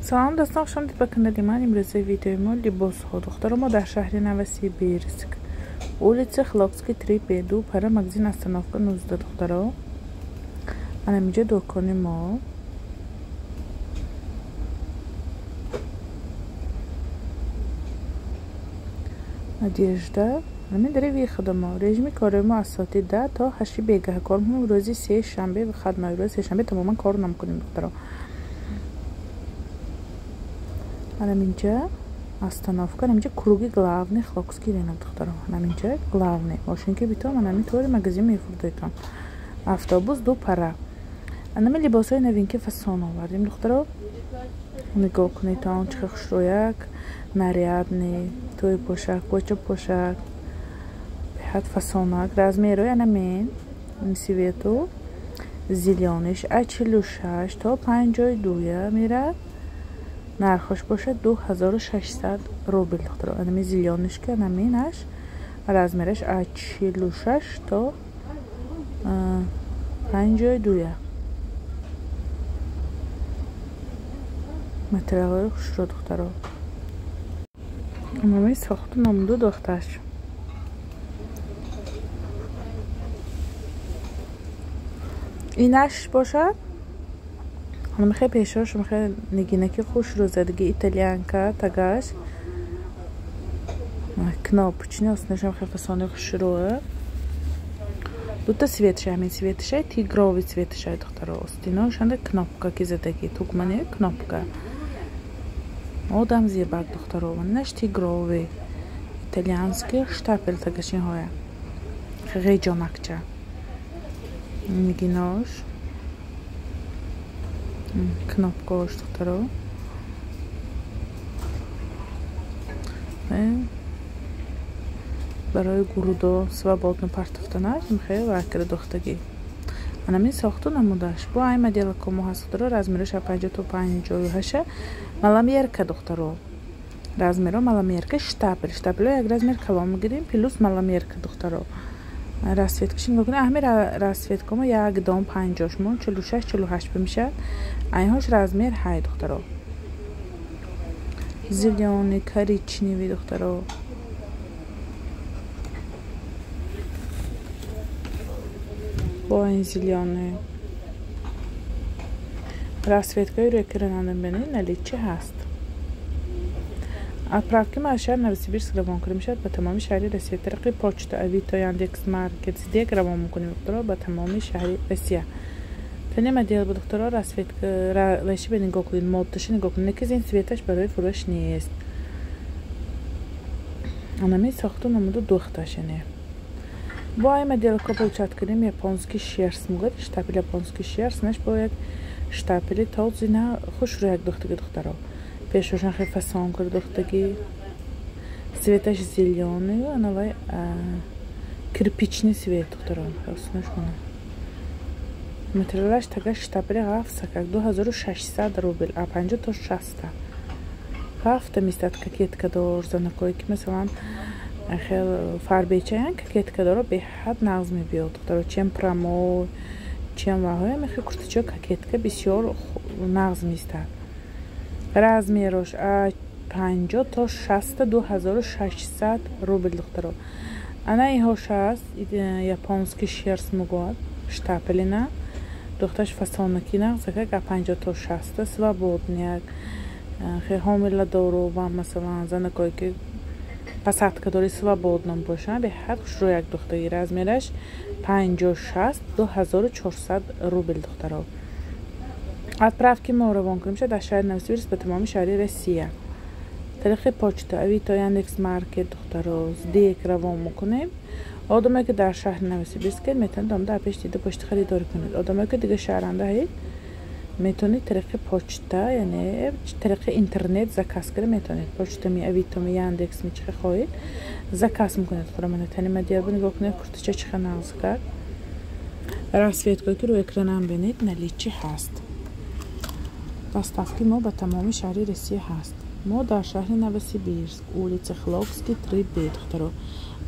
سلام دوستان، خوش آمدید به کانال من. امروز ویدیوی ما لباس ها دختر ما در شهر نوسیبیرسک улица Хлопский 3B2 para магазин остановка 19 دخترها. من اینجا دکان ما одежда. من داره وی خدمه رژیم کار ما از ساعت 10 تا 8 بیگاه کار میکنیم. روزی سه شنبه و خدمه روز سه شنبه تماما کار نمیکنیم دخترها. من اینجا остановка, اینجا круги главный Хлопский рынок духтаро. اینجا главный машинки бито من همینطور магазин میفروختم. автобус دو پره. من لباسای новинки فسون آوردیم دخترا. نگاه کنید تا چه خوشرویک нарядный توی پوشک کوچه پوشک به حد فسونک размеры انا من цвету зеленыш а 46 تا 52 میره. نرخش باشه 2600 روبل دخترا. انمی زیلیانش که نمینش размерش از 46 تا 52. материалы خوش رو دخترا. انمی ساخت نمودو دخترش. اینش باشه خانم خیلی پیشاش خیلی نگینکی خوش رو زدگی ایتالیانکا تاگاش кнопочный основном خیلی فسانه خوش روه. دوتا سویتش همین سویتش های تیگراوی سویتش های دخترها استینا شنده кнопка که زدگی توکمانه кнопка آدم زیبک دخترها و نش تیگراوی ایتالیانسکی штапель تاگشین های خیلی جانکچه نگیناش кнопка духтаро برای گرودو свободно партафтанаш خیلی وکر دختگی. من همین ساختو نمودش با این مدل کمو هست دخترو. размерش 50 تا 58 маломерка دخترو. размерو маломерка штапель یک размер калом میگیریم плюс маломерка دخترو. расцветкаш нигоҳ кунед. ҳамин расцветкамо як дом 50 мон 46 48 бимешад. айнҳош размер ҳай духтаро. зелёный коричневый духтаро. бо ин зелёный расцветкаи рӯи экран бинед наличие ҳаст. отправки ма аз шаҳр новосибирск равон карда мешавад ба тамоми шаҳри россия тариқи почта авито яндекс.Маркет зидек равон мекунем духтаро ба тамоми шаҳри россия. тани модел ба духтаро расцветка лайши ба нигоҳ кунед моддаши нигоҳ кунед неки зин цветаш барои фурӯш нест. анами сохту намуду духташине бо ай моделка получат кардем японский шерс мугад штапели японский шерс наш бояд штапели толзина хушрӯяк духтаги духтаро. пешошан хеле фасон кард духтаги цветаш зелёный анавай кирпичный цвет духтаро. раснаш кунам материалаш тагаш штапели гафсакак 2600 рубл а 50 то 60 гафта мистад кокеткадор занакойки масалан хел фарбечаян кокеткадоро беҳад нағз мебиёд духтаро. чем промой чем ваҳоя мехе куртачо кокетка бисёр нағз мистад. размерош аз 50 то 60 2600 рубл духтаро. ана иҳош аст японский шерс мугоад штапелина духташ фасонаки нағзака аз 50 то 60 свободняк хе ҳомиладоро ва масалан занакое ки посадкадори свободно бошанд беҳад хушрӯяк духтаги. размераш 56 2400 рубл духтаро. отправки мо равон кардем шуд дар шаҳри новосибирск ба тамоми шаҳри россия тариқи почта авито яндекс.Маркет духтаро зидек равон мекунем. одаме ки дар шаҳри новосибирск метавонед омада дар пеш дида почта харидорӣ кунед. одаме ки дига шаҳранда ҳед метавонед тариқи почта яъне тариқи интернет заказ карда метавонед. почтами авитоми яндекс ми чихе хоҳед заказ мекунед. хӯрамана тани мадиаба нигоҳ кунед куртача чихе нағз кард. расцветкое ки рӯи экранам бинед наличие ҳаст. доставки мо ба тамоми шаҳри россия ҳаст. мо дар шаҳри новосибирск улица Хлопский 3B духтаро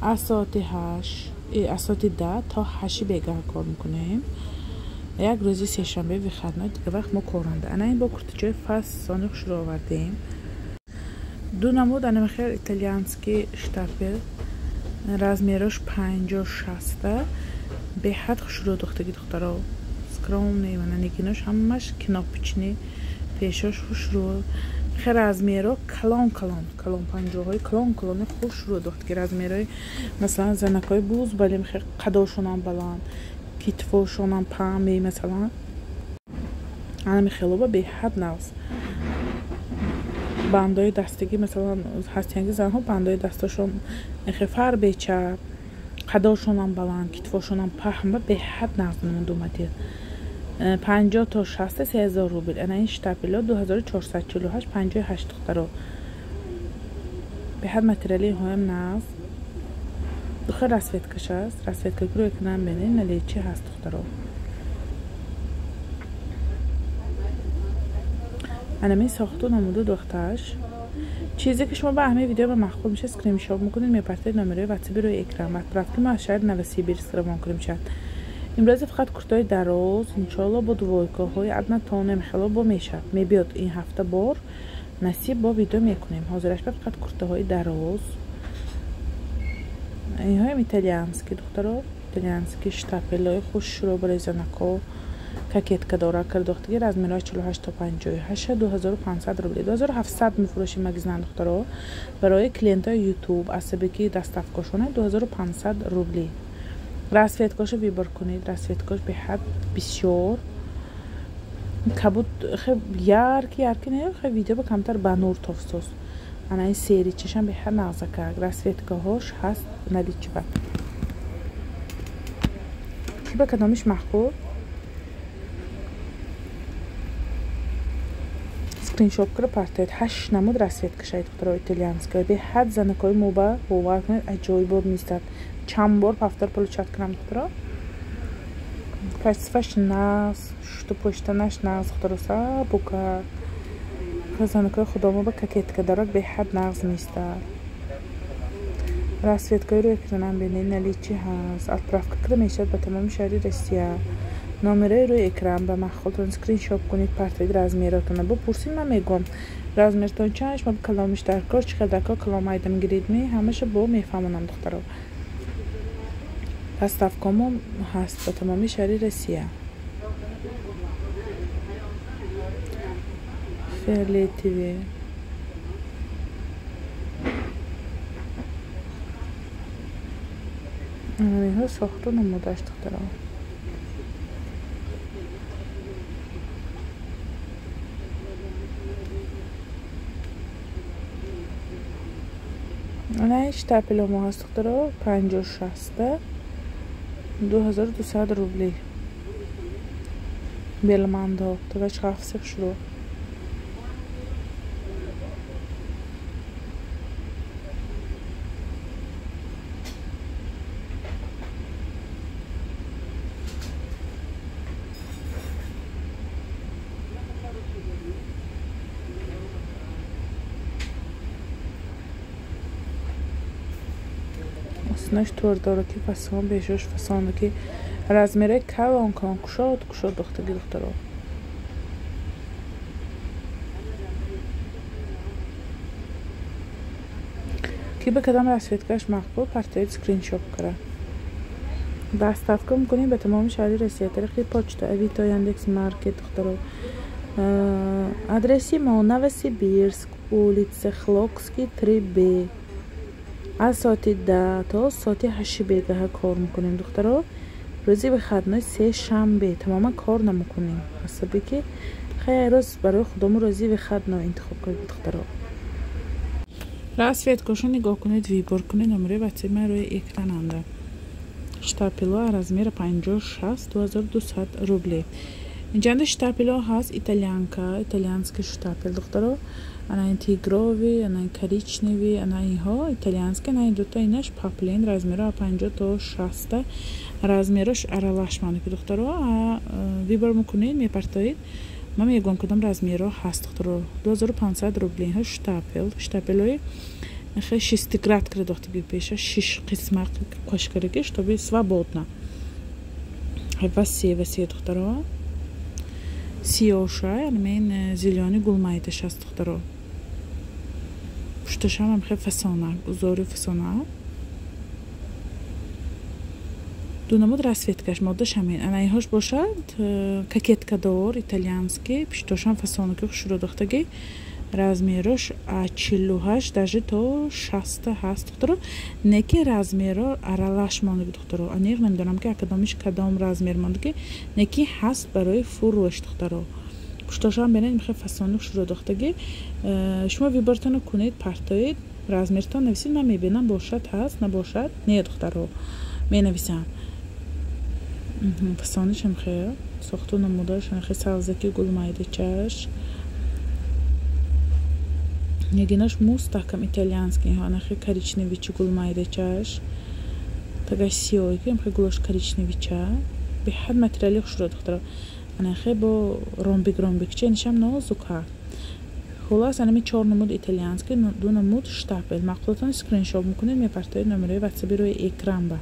аз соати 10 تا 8 بیگاه کار میکنیم. یک روزی سه‌شنبه ویخدنا دیگه وقت ما کارنده. انا این با کورتیچای فاس سانی خوش رو آوردیم. دو نمود انا خیلی ایتالیانسکی شتاپل размерش 50-60 به حد خوش رو دختگی دخترها скромный و نگیناش همش کناپچنی پیشاش خوش رو خیلی размерو کلان 50 های کلان خوش رو دختگی размерای مثلا زنکای بوز ولی خیلی قداشون هم بلند کتفشون هم پهمی مثلا انا خیلی با به حد ناز بندای دستگی مثلا هستینگی زنها بندای دستاشون خیلی فر بیچه قداشون هم بلند کتفشون هم پهمه به حد ناز نموند اومده 50 تا 60 3000 روبل. انا این شتاپلا 2448 58 دخترها به حد متریالی هم ناز دخل رسویت کش است رسویت که گروه کنم بینید نلی چی هست دخترها. انا می ساختو نموده دخترش چیزی که شما به همه ویدیو به مخفول میشه اسکرین شات میکنید میپرتید نمره واتساپ روی اکران بعد رفتیم ما شاید نوسی بیرسکرام کنیم شد امروز فقط کورتای دراز انشالله با دوایکه های ادنا تا نمیخلا با میشه میبیاد این هفته بار نصیب با ویدیو میکنیم حاضرش به فقط کورته های دراز این های ایتالیانسکی دخترها ایتالیانسکی شتاپلای خوش رو برای زنکا کاکیتکا داره کرد دختری размерای 48 تا 58 2500 روبل 2700 میفروشیم مگزین دخترها برای کلینتای یوتیوب عصبی دستافکاشونه 2500 روبلی رسویتکاش ویبر کنید رسویتکاش به حد بسیار کبود خیلی یارکی نه خیلی ویدیو با کمتر بانور تفسوس انا این سری چشم به حد نازکه رسویتکاهاش هست ندید چی بد کی به کدامش محکور اسکرین شات کرد پرتید 8 نمود رسویتکا شاید دخترها ایتالیانسکی به حد زنکای موبا باور کنید عجایب میستد چند بار پفتر پلو چت کنم دخترها کسفش ناز شتو پشتنش ناز دخترها سا بوکا زنکای خودمو با کاکیتکا داره به حد ناز میستد رسویتکای رو اکرانم بینید نلی چی هست اطراف که میشد به تمام شهری رسیه نامره روی اکران به مخالتون اسکرین شات کنید پرتید размерاتون با پرسید من میگم размерتون چنش ما کلامش در کار چقدر دکا کلام ایدم گرید می همشه با میفهمونم دخترها دستافکامو هست به تمامی شهری رسیه فعلی تیوی اینها ساختو نمودش دخترها انا شتاپلا ما هست دخترها 50-60 2200 روبلی بلماندا تاش خفسه شروع نش طور داره که فسان بهشش فسانه که размерای کلان کشاد دختگی دخترها که به کدام رسویتکاش مقبول پرتید اسکرین شات کرد دستافکا میکنیم به تمام شهری رسیه طریق پاچتا اویتا یاندکس مارکت دخترها ادرسی ما نوسیبیرسک улица Хлопский 3B از ساعت 10 تا ساعت 8 بیگاه کار میکنیم دخترها روزی به خدمت سه شنبه تماما کار نمیکنیم حسابی که خیلی روز برای خودمون روزی به خدمت انتخاب کنید دخترها رسویتکاشو نگاه کنید ویبر کنید نمره واتساپ من روی اکران انده شتاپلا размер 50-60 2200 روبلی اینجا شتاپلا هست ایتالیانسکی شتاپل دخترها انا این تیگراوی انا این کریچنوی انا اینها ایتالیانسکی انا این دوتا اینش پاپلین размерا 50 تا 60 размерش аралашмане که دخترها ویبر میکنید میپرتایید من میگم کدام размерا هست دخترها 2500 روبلی ها شتاپلای خیلی шестиград کرده دختگی پیشه 6 قسمت قشکرگی чтобы свободно васие духтаро сиёша мен зелёни гулмайдаш аст духтаро пушташам ам хе фасона узори фасона дунамуд расветкаш моддаш ҳамин анаиҳош бошад кокеткадор итальянский пушташам фасона ки хушро духтаги размерош 48 даже то 60 ҳаст духтаро неки размеро аралаш монда духтаро аниқ намедонам ки акадомиш кадом размер монда ки неки ҳаст барои фурӯш духтаро пушташам бенед михе фасони хушро духтаги шумо вибортона кунед партоед размертон нависед ман мебинам бошад ҳаст набошад не духтаро менависам фасонишам хе сохту намудашам хе савзаки гулмайдачаш Негинаш мустахкам итальянский, анахи коричневичи гулмайдачаш. Тагаш сиойки, амхи гулош коричневича. Бихад материали хушро духтаро. Анахи бо ромбик-ромбикче нишам нозука. Холас анами 4 намуд итальянский, 2 намуд штапел. Мақлутан скриншот мукунед мепартоед номерои ватсаби рои экран ба.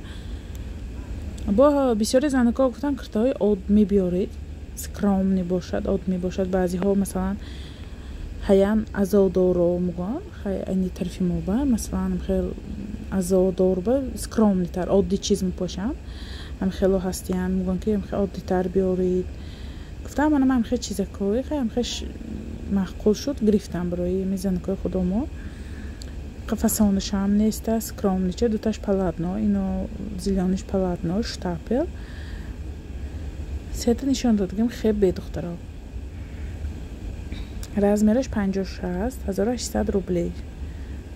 Бо бисёри занако гуфтан киртаҳои одмӣ биёред. Скромни бошад, одмӣ бошад. Баъзиҳо масалан ҳаян азодоро мугон айни тарафи мо ба масалан хел азодор ба скромнитар одди чиз мепошам ам хело ҳастиян мугон ки ам хел оддитар биёрид гуфтам манам ам хел чизакои ам хел маъқул шуд гирифтам барои мизанакои худомо фасонашам неста скромнича дуташ паладно ино зелёниш паладно штапел сета нишон додагим хел бедухтаро размераш 56 1800 рублей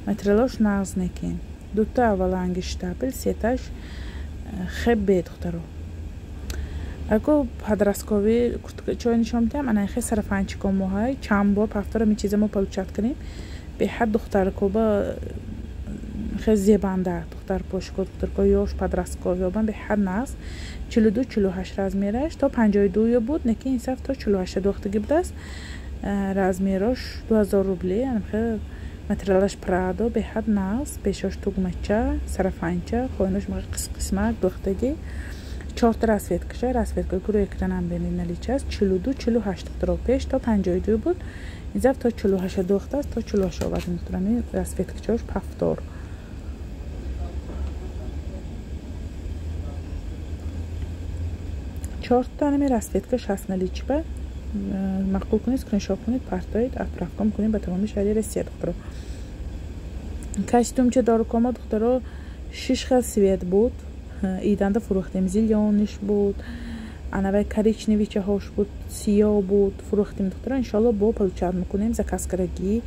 материалош нағзнекин дута авваланги штапел сеташ хеб бедухтаро ако подросткови чой нишон медиҳам анахе сарафанчико моҳай чанд бор ҳафтаро ми чиза мо получат кунем беҳад духтаркоба хе зебанда духтар пошко духтарко ёш подросткови ёбан беҳад нағз 42-48 размераш то 52 ё буд неки ин саф то 48 духтаги будааст размерош 2000 рублей анхе материалаш прадо беҳад нағз пешош тугмача сарафанча хоинош қисмак духтаги 4 расветкаша расветка куро экранам бенед наличаст 42-48 духтаро пеш то 52 буд инзав то 48 духтаст то 48 овард мутурами расветкачош пафтор чортанами расветка 6 наличба мақбул кунед скриншот кунед партоед отправка мекунед ба тамоми шаҳри Россия духтаро костюмча дорукомо духтаро 6 хел свет буд иданда фурӯхтем зелёниш буд анавай коричневичаҳош буд сиё буд фурӯхтем духтаро иншоалло бо получат мекунем заказкарагӣ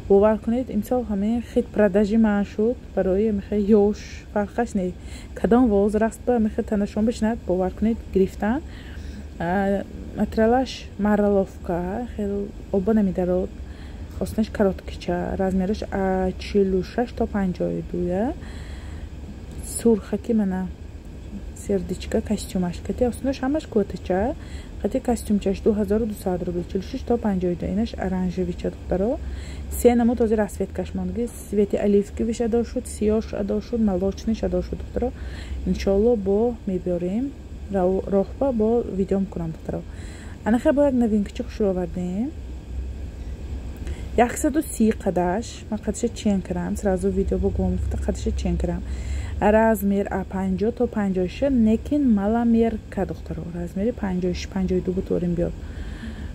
бовар кунед имсол ҳамаи хит продажи ман шуд барои мехе ёш фарқаш не кадом воз раст ба мехе танашон бишнад бовар кунед гирифтан материалаш мараловка хел оба намедарод оснаш короткича размераш 46 то 52 сурхаки мана сердичка костюмаш кати оснаш ҳамаш котача кати костюмчаш 2200 рубли 46 то 52 инаш оранжевича духтаро се намуд този расветкаш мондаги свети оливкивиш адо шуд сиёш адо шуд молочниш адо шуд духтаро иншоалло бо мебиёрем роҳба бо видео мекунам духтаро анахе бо як новинкачи хушро овардем 130 қадаш ман қадаша чен кирам сразу видео бо гомуфта қадаша чен кирам размер 50 то 56 некин маламерка духтаро размери 50-52 бутворим биёд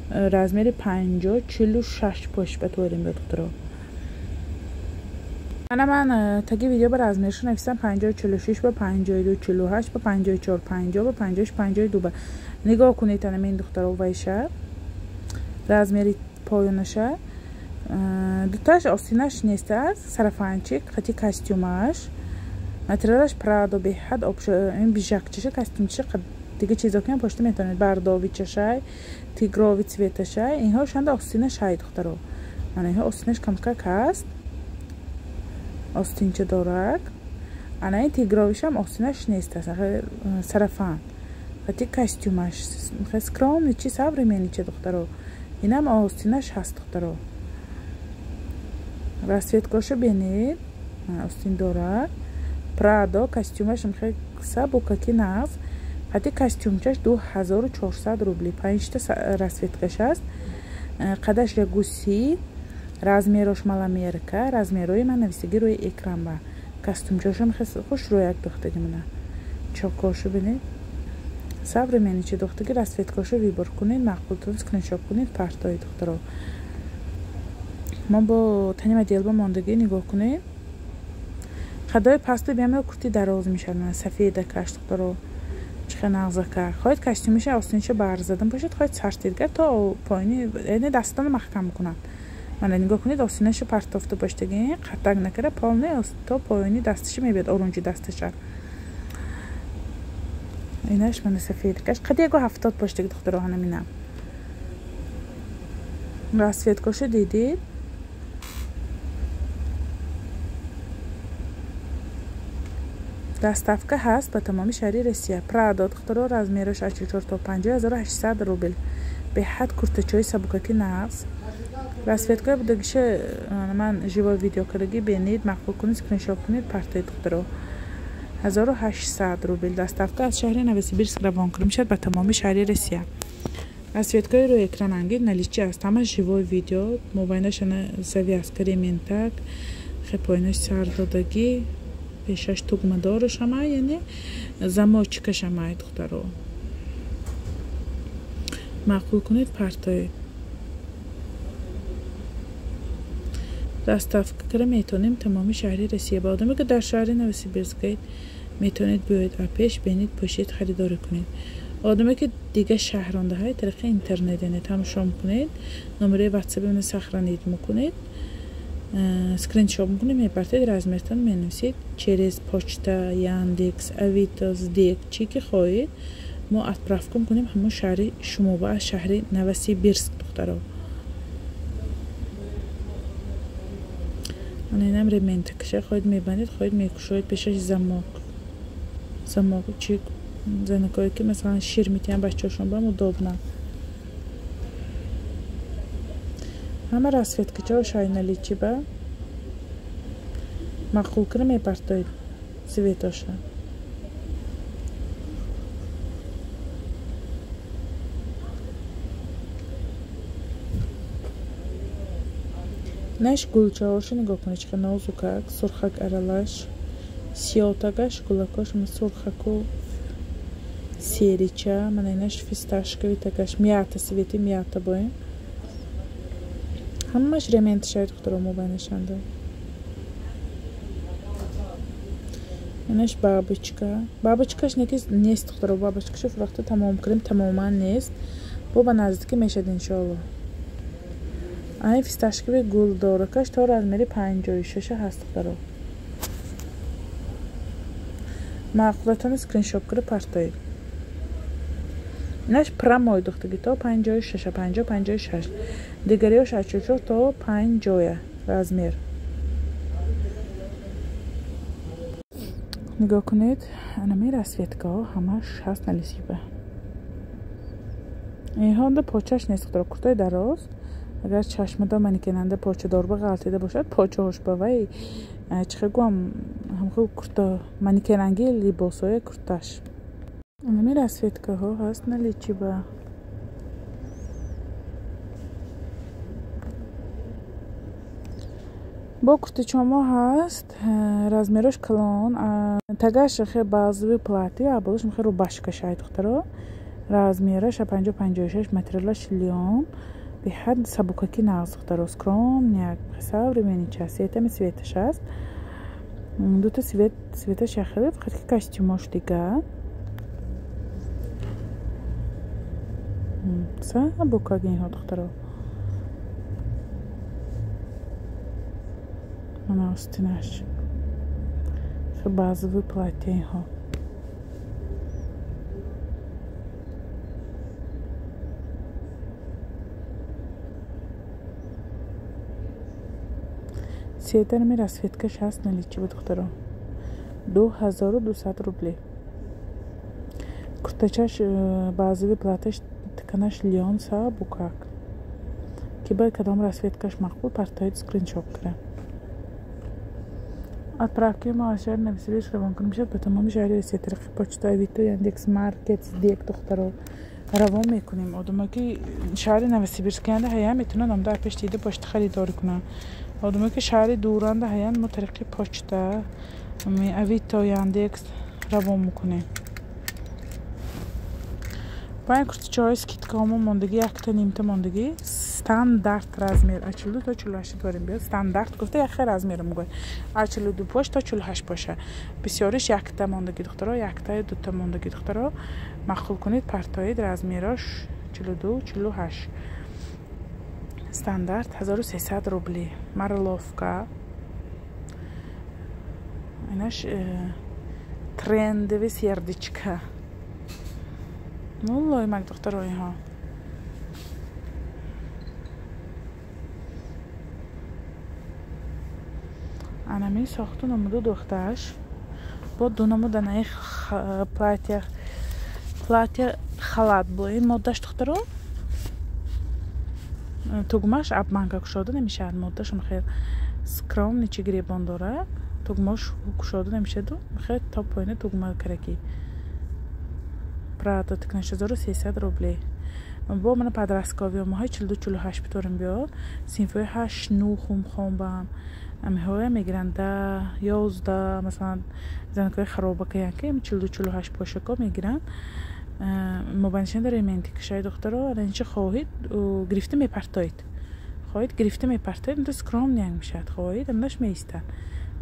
размери 50-46 пош бутворим биёд духтаро ман таги видео ба размершо нависам 50-46 ба 52-48 ба 54-50 ба 56-52 ба нигоҳ кунед ана мен духтаро вайша размери поёнаша дуташ остинаш нестааст сарафанчик хати костюмаш материалаш прадо беҳад ин бижакчаша костюмчаша дига чизо ки пошта метавонед бардовичашай тигрови цветашай инҳо шанда остинашай духтаро ана инҳо остинаш камкак ҳаст остинча дорад ана ин тигровишам остинаш нестааст сарафан хати костюмаш скромни чи современнича духтаро инам остинаш ҳаст духтаро расветкоша бенед остин дорад прадо костюмаш сабукаки нав حتی کاستیومچش 2400 рубли. 5 تا расветкаш аст. قدش регуси, размерош маламерка, размерои ман нависаги рӯи экран ба. Костюмчашам хуш рӯяк дохтаги мана. Чокошу бинед. Современничи дохтаги расветкашу вибор кунед, мақбултон скриншот кунед, партои дохтаро. Мо бо тани моделба мондаги нигоҳ кунед. қадаи пасто биямел курти дароз мешад, мана сафедакаш дохтаро. чихе нағзака. Хоҳед костюмиша остиниша барзадан бошад, хоҳед сартиргар то поини, яъне дастон маҳкам кунад. Мана нигоҳ кунед остинаша партофта боштаги, қатак накара полне то поини дастиша мебиад, орунҷи дастиша. Инаш мана сафедакаш. Қади 70 боштаги дохтаро ҳанамина. Расветкаша дидид? доставка ҳаст ба тамоми шаҳри Россия. Прадо дохтаро размераш 44 то 50800 рубл. Беҳад куртачаи сабукаки нағз. Расветка будагиша ман живой видео кардаги бенид, мақбул кунед, скриншот кунед, партои дохтаро. 1800 рубл. Доставка аз шаҳри Новосибирск равон карда мешавад ба тамоми шаҳри Россия. Расветкаи рӯи экран ангид наличи аст. Ҳамаш живой видео. Мобайнаш завязка рементак. Хепоинаш сардодаги. Пешаш тугмадораш ҳамай, яъне замочкаш ҳамай духтаро. мақбул кунед партои. доставка кара метонем тамоми шаҳри Россия. Ба одаме ки дар шаҳри Новосибирск гаид метонед биёед ва пеш бенед, пошед, харидорӣ кунед. одаме ки дига шаҳрондаҳои тариқи интернет, яъне тамошо мекунед, номераи ватсаби мана сохранид мекунед, скриншот мекунед, мепартед, размертон менависед через почта, Яндекс, Авито, Сдек, чӣ ки хоҳед, мо отправка мекунем ҳамон шаҳри шумо ба шаҳри Новосибирск духтаро. Инам рементакаша хоҳед мебандед, хоҳед мекушоед, пешаш замок чӣ занакое ки масалан шир метиҳан бачаҳошон бам удобна. ҳама расветкачао шайналичи ба мақбул кара мепартоед цветоша. наш гулчаоша нигоҳ кунед, чихе нозукак, сурхак аралаш, сиётагаш, гулакош, сурхаку серича, мана инаш фисташкови такаш, мята свети, мята боем. ҳамаш ремент шаид духтаро мобайнашанда. инаш бабочка. Бабочкаш нест духтаро, бабочкаша фурахта тамом кардем, тамоман нест. бо ба наздики мешад иншоалло. ай фисташкови гулдоракаш то размери 56 ҳаст духтаро. мақбулатон скриншот кара партои. инаш прамой духтаги то 56, 56. дигариёш 84 то 50 размер. нигоҳ кунед, анами расветкаҳо ҳамаш ҳаст налисиба. иҳонда почаш нест духтаро, куртаи дароз. агар чашмадо манекенанда почадор ба ғалтида бошад, почаҳош ба вай чихе гуам ҳамхо курта манекенанги либосоя курташ. анами расветкаҳо ҳаст наличиба. бо куртичомо ҳаст, размерош калон, тагаш хе базови платье, аболош хе рубашка шаид духтаро. размераш 50-56, материалаш лион. беҳад сабукаки нағз духтаро, скромняк, современный час, светами светаш аст. дута светаш яхеле, фақат ки костюмош дига. сабукаги инҳо духтаро. мана остинаш. хе базови платье инҳо. сетарами расветкаш ҳаст наличиба духтаро. 2200 рубли. куртачаш базови платьяш тиканаш лион сабукак. ки ба кадом расветкаш мақбул партоид скриншот кара. Отправки маашер навстречу равон мешад ба тамоми шаҳри Россия тараққи почта Авито Яндекс Маркет Дек духтаро равон мекунем. Одамое ки шаҳри Новосибирск янда ҳаян метавонанд омада пеш дида почта харидорӣ кунанд. Одамое ки шаҳри дуранда ҳаян мо тариқи почта Авито Яндекс равон мекунем. Паи куртичаҳои скидкаҳомо мондагӣ якта нимта мондагӣ стандарт размер аз 42 то 48 дорем биёд. Стандарт гуфта яхе размер мегӯяд аз 42 бош то 48 боша. Бисёриш якта мондагӣ духтаро, якта дута мондагӣ духтаро махқул кунед партоид размераш 42 48. Стандарт 1300 рубли. Марловка инаш трендови сердичка. Моллой мак духтаро иҳо анами сохту намуду духташ бо ду намудан ай платья халат бо ин моддаш духтаро тугмаш обманка кушода намешавад. Моддаш хел скромный чи гребон дорад. Тугмаш кушода намешавад. Хел то поина тугма караки Прада тикнаш 1300 рублей. Бо мана подросткови моҳай 42-48 битворим биёд. Синфои 8 9 хумхомбам амиҳоя мегиранд 11 масалан занакои харобака яке 42-48 бошако мегиранд. мубанишин рементик шай духтаро ранчи хоҳед гирифта мепартоед. Хоҳед гирифта мепартоед то скромный янг мешавад. Хоҳед амнаш меистад.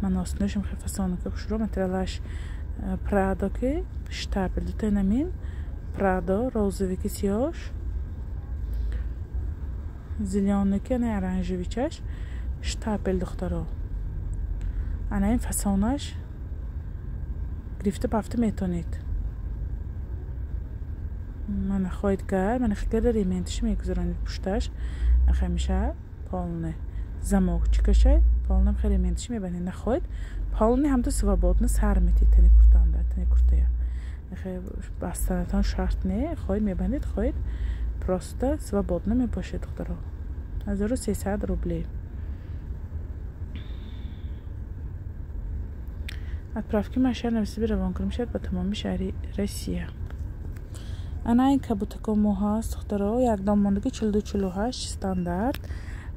Ман осиношим хе фасонака хушро материалаш Прадо ки штапел дута намин Прадо розовики сиёш зеленики не оранжевичаш штапел духтаро. Ана ин фасонаш гирифта пафта метонед. Мана хоҳед кард, мана хикар рементиш мегузаронед пушташ ахамиша полне замок чикашай полнам хе рементиш мебанед. Нахоҳед полни ҳамто свободно сар метед тани куртанда тани куртая хе бастанатон шарт не хоҳед мебанед. Хоҳед просто свободно мебошед духтаро. 1300 рублей. Отправки маашар Новосибирск равон кунем шавад ба тамоми шаҳри Россия. Ана ин кабутако мо ҳаст духтаро якдом мондагӣ 42-48 стандарт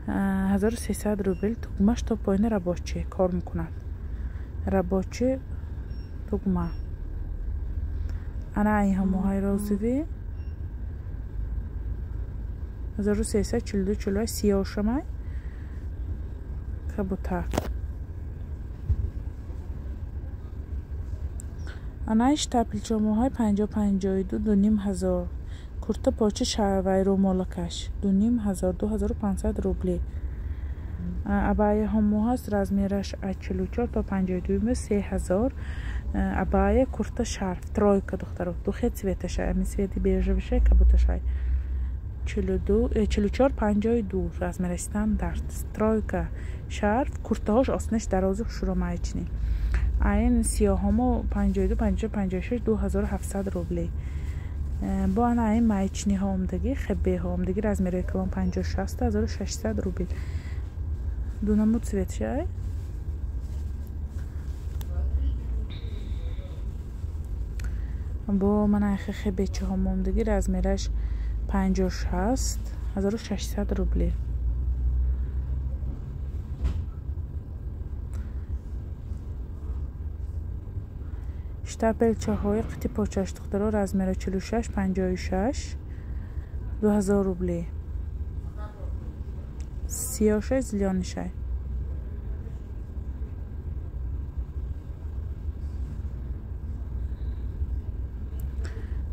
1300 рубл. тугмаш то поина рабочий кор мекунад. Рабочий тугма. Ана ин моҳай розови 1300 42-48 сиёшамай кабутак. Ана штапилчо моҳай 50-52 2500 курта поча шавайро молакаш 2500 2500 рубли. Абаяҳо мо ҳаст размераш аз 44 то 52 3000. Абая курта шарф тройка духтаро духе цветашай ами цвети бежевишай кабуташай 44-52 размераш стандарт. Тройка шарф куртаҳош осинаш дарози хушро маечни. Айн сиёҳомо 52-56 2700 рублей. бо ана айн маечниҳо омдагӣ хебеҳо омдагӣ размери калон 50-60 1600 рубл. Дунаму цвет шай бо мана хебечаҳомо омдагӣ размераш 50-60 1600 рублей. штапелчаҳои қити почаш духтаро размера 46-56 2000 рублей. сиёшай зеленишай.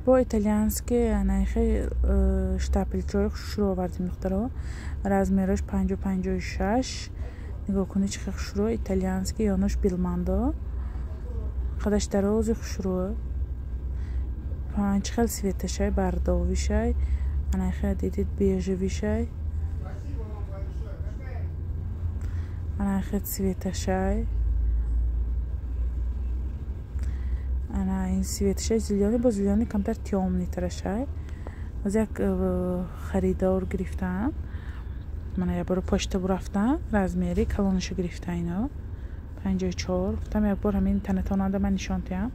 бо итальянски анайхи штапелчаҳои хушро овардем духтаро размераш 50-56 нигоҳ кунед чӣ хел хушро итальянски ёнош билмандо қадаш дарози хушро чӣ хел светашай бардовишай анайхи дидид бежевишай анайхи цветашай ана ин светашай зелёни бо зелёни камтар тёмнитарашай. аз як харидор гирифтам. мана як боро почта бурафтам размери калонашо гирифта ино 54 گفتم یک بار همین تنتاننده من نشان دادم.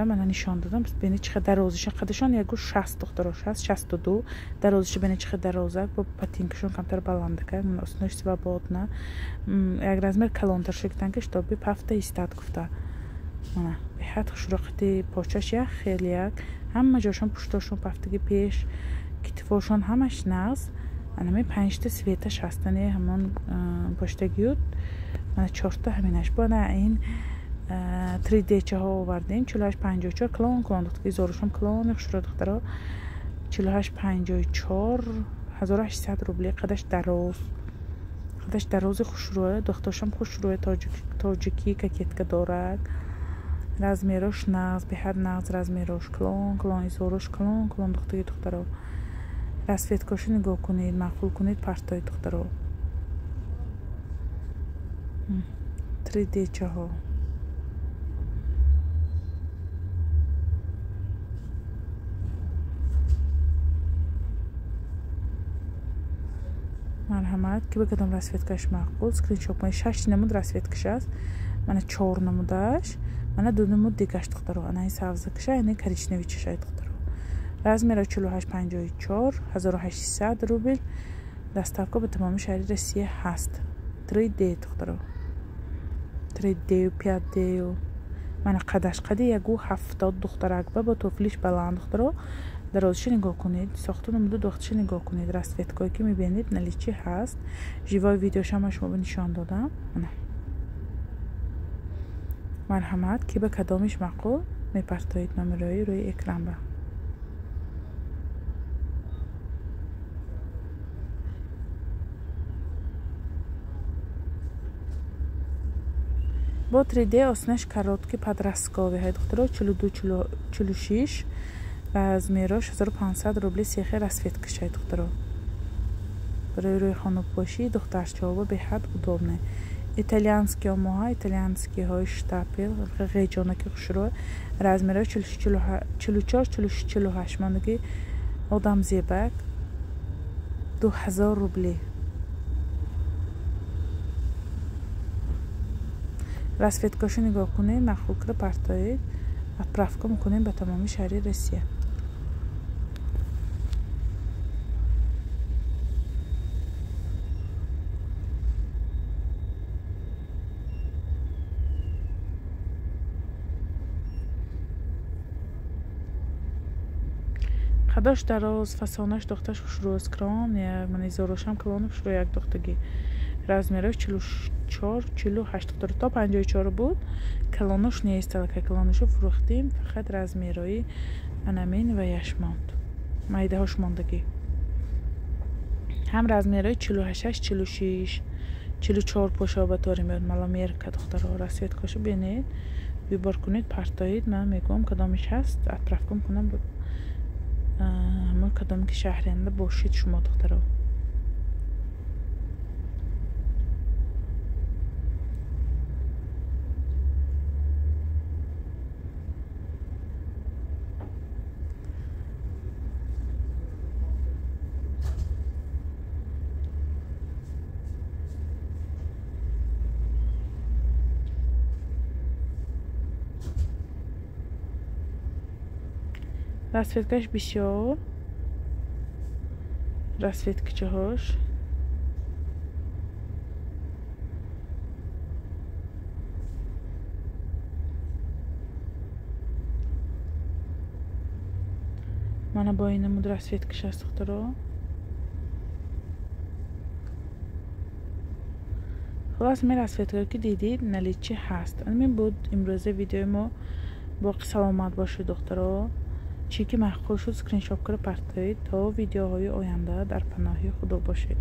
من نشان دادم ببینید چقدر درازش قدشان یک 60 دخترها 62 درازش ببینید چقدر درازه با پاتینکشون کمتر بلنده که من اصلاش سبب نه یک رزمر کلانتر شکتن که شتاب به هفته ایستاد گفته من به حد خشرقتی پاچش یک خیلی یک همه جاشون پشتاشون پفتگی پیش کتفاشون همش ناز من همین 5 تا سویتش هستنه همون پشتگیود من 4 تا همینش با نه این 3D چه ها آوردیم 48 54 کلون دختری زارشم کلون خشرو دخترها 48 54 1800 روبلی قدش دراز خشروه دخترشم خشروه تاجیکی که کت که دارد رزمیروش نغز به هر نغز رزمیروش کلون زارش کلون دختری دخترها رسفیت کاشی نگاه کنید مقبول کنید پرتای دخترها 3D چه ها مرحمت که بگم رسفیت کش مقبول سکرین شاپ من 6 نمود رسفیت کش است من 4 نمودش من 2 نمود دیگهش دخترو انا این سبز کشه اینه کریشنوی چشای دخترو رزمیرا 48 54 1800 روبل دستافکو به تمام شهری روسیه هست 3D دخترو 3D و 5D و من قدش قدی یگو 70 دختر اکبر با توفلیش بلند دخترو درازش نگاه کنید ساختون مدو دخترش نگاه کنید رسفیتکایی که میبینید نلی چی هست جیوای ویدیوش هم شما نشان دادم نه مرحمت که به کدامش مقول میپرتایید نمرایی روی اکران با 3D آسنش کرات که پدرسکاوی های دخترها 42 46 از میراش 1500 روبلی سیخه رسفیت کشای دخترها برای روی خانوب باشی دخترش جوابه به حد удобне ایتالیانسکی ها ماها ایتالیانسکی های شتاپیل غیجانه که خشروه رزمیره 44 48 ماندگی آدم زیبک 2000 روبلی رسفیت کاشی نگاه کنید مخلوق رو پرتایید отправка میکنیم به تمامی شهری روسیه قداش دراز فسانش دخترش خشروز کران یا من زاروشم کلان خشرو یک دختگی رزمیرش 44 48 دختر تا 54 بود کلانش نیست که کلانشو فروختیم فقط رزمیرایی انامین و یشماند مایده هاش ماندگی هم رزمیرایی 48 46 44 پوشا به طوری میاد ملامیر که دخترها رسید کاشو بینید بیبار کنید پرتایید من میگم کدامش هست اطراف کنم همون کدام که شهرنده باشید شما دخترها رسفیتکش بسیار رسفیتکچه هاش من با این نمود رسفیتکش هست دخترها خلاص می رسفیتکایی که دیدید نلی چی هست این بود امروزه ویدیو ما باقی سلامت باشید دخترها چی که محقول شد سکرین شاپ کرد پرتایید تا ویدیوهای آینده در پناهی خدا باشید